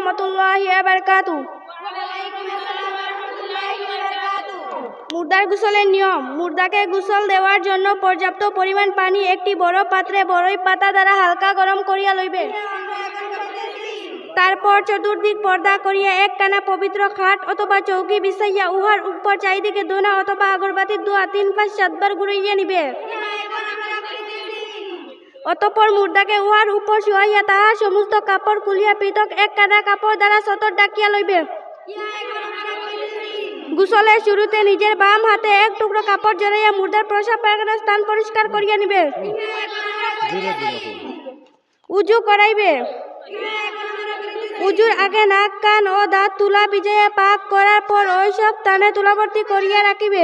রহমতুল্লাহি ওয়া বারাকাতুহু। মুর্দার গোসলের নিয়ম। মুর্দাকে গোসল দেওয়ার জন্য পর্যাপ্ত পরিমাণ পানি একটি বড় পাত্রে বড়ই পাতা দ্বারা হালকা গরম করিয়া লইবে। তারপর চতুর্দিক পর্দা করিয়া একখানা পবিত্র খাট অথবা চৌকি বিছাইয়া উহার উপর চারিদিকে ধূনা অথবা আগরবাতির ধোঁয়া 3-5-7 ঘুরাইয়া নিবে। অতঃপর মুর্দাকে উহার উপর শুয়াইয়া তাহার সমস্ত কাপড় খুলিয়া পৃথক একখানা কাপড় দ্বারা সতর ডাকিয়া লইবে। গোসলের শুরুতে নিজের বাম হাতে এক টুকরো কাপড় জড়াইয়া মুর্দার প্রস্রাব পায়খানার স্থান পরিষ্কার করিয়া নিবে। উজু করাইবে। উজুর আগে নাক, কান ও দাঁত তুলা ভিজাইয়া পাক করার পর ওইসব স্থানে তুলাভর্তি করিয়া রাখিবে।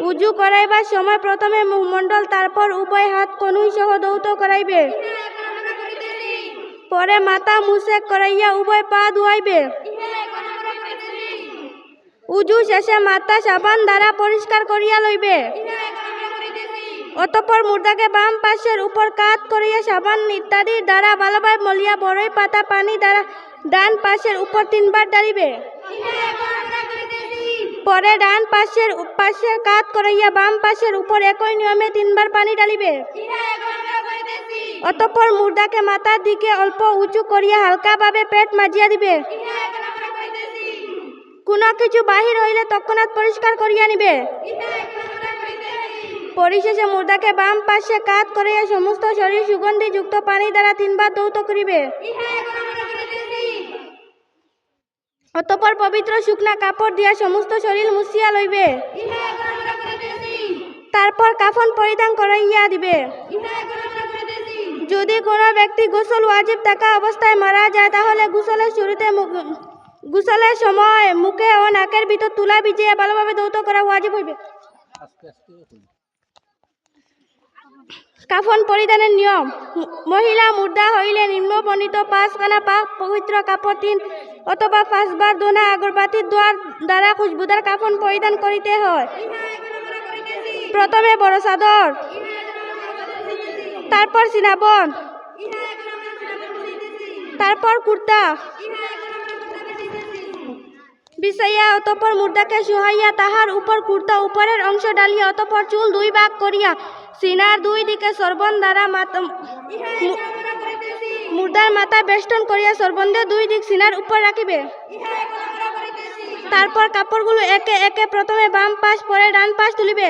উজু করাইবার সময় প্রথমে মুখমণ্ডল, তারপর উভয় হাত কনুই সহ ধৌত করাইবে। পরে মাথা মুছেক করাইয়া উভয় পা ধুয়াইবে। উজু শেষে মাথা সাবান দ্বারা পরিষ্কার করিয়া লইবে। অতঃপর মুর্দাকে বাম পাশের উপর কাত করিয়া সাবান ইত্যাদি দ্বারা ভালোভাবে মলিয়া বড়ই পাতা পানি দ্বারা ডান পাশের উপর 3 বার ঢালিবে। পরে ডান পাশের কাত করাইয়া বাম পাশের উপর একই নিয়মে 3 বার পানি ঢালিবে। অতঃপর মুর্দাকে মাথার দিকে অল্প উঁচু করিয়া হালকাভাবে পেট মাজিয়া দিবে। কোনো কিছু বাহির হইলে তৎক্ষণাৎ পরিষ্কার করিয়া নিবে। পরিশেষে মুর্দাকে বাম পাশে কাত করিয়া সমস্ত শরীর সুগন্ধিযুক্ত পানি দ্বারা 3 বার ধৌত করিবে। অতঃপর পবিত্র শুকনা কাপড় দিয়া সমস্ত শরীর মুছিয়া লইবে। তারপর কাফন পরিধান করাইয়া দিবে। যদি কোনো ব্যক্তি গোসল ওয়াজিব থাকা অবস্থায় মারা যায় তাহলে গোসলের সময় মুখে ও নাকের ভিতর তুলা ভিজিয়ে ভালোভাবে ধৌত করা ওয়াজিব হইবে। কাফন পরিধানের নিয়ম। মহিলা মুর্দা হইলে নিম্নবর্ণিত 5খানা পাক পবিত্র কাপড় 3 অথবা 5 বার ধোনা আগরবাতির ধোঁয়ার দ্বারা খুশবুদার কাফন পরিধান করিতে হয়। প্রথমে বড় চাদর, তারপর সিনাবন, তারপর কুর্তা বিছাইয়া অতঃপর মুর্দাকে শুহাইয়া তাহার উপর কুর্তা উপরের অংশ ডালিয়া অতঃপর চুল 2 ভাগ করিয়া সিনার 2 দিকে সরবন দ্বারা মুর্দার মাথা বেষ্টন করিয়া সরবন্দের 2 দিক সিনার উপর রাখিবে। তারপর কাপড়গুলো একে একে প্রথমে বাম পাশ পরে ডান পাশ তুলিবে।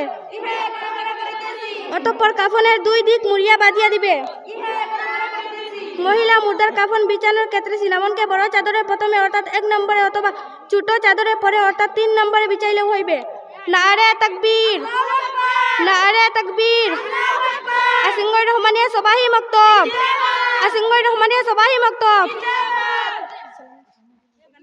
অতঃপর কাফনের 2 দিক মুড়িয়া বাঁধিয়া দিবে। মহিলা মুর্দার কাফন বিছানোর ক্ষেত্রে সিনামনকে বড় চাদরের প্রথমে অর্থাৎ 1 নম্বরে অথবা ছোট চাদরের পরে অর্থাৎ 3 নম্বরে বিছাইলেও হইবে। নারে তাকবীর, নারে তাকবীর। আসিঙ্গয় রহমানিয়া সবাহি মক্তব, আসিঙ্গয় রহমানিয়া সবাহি মক্তব।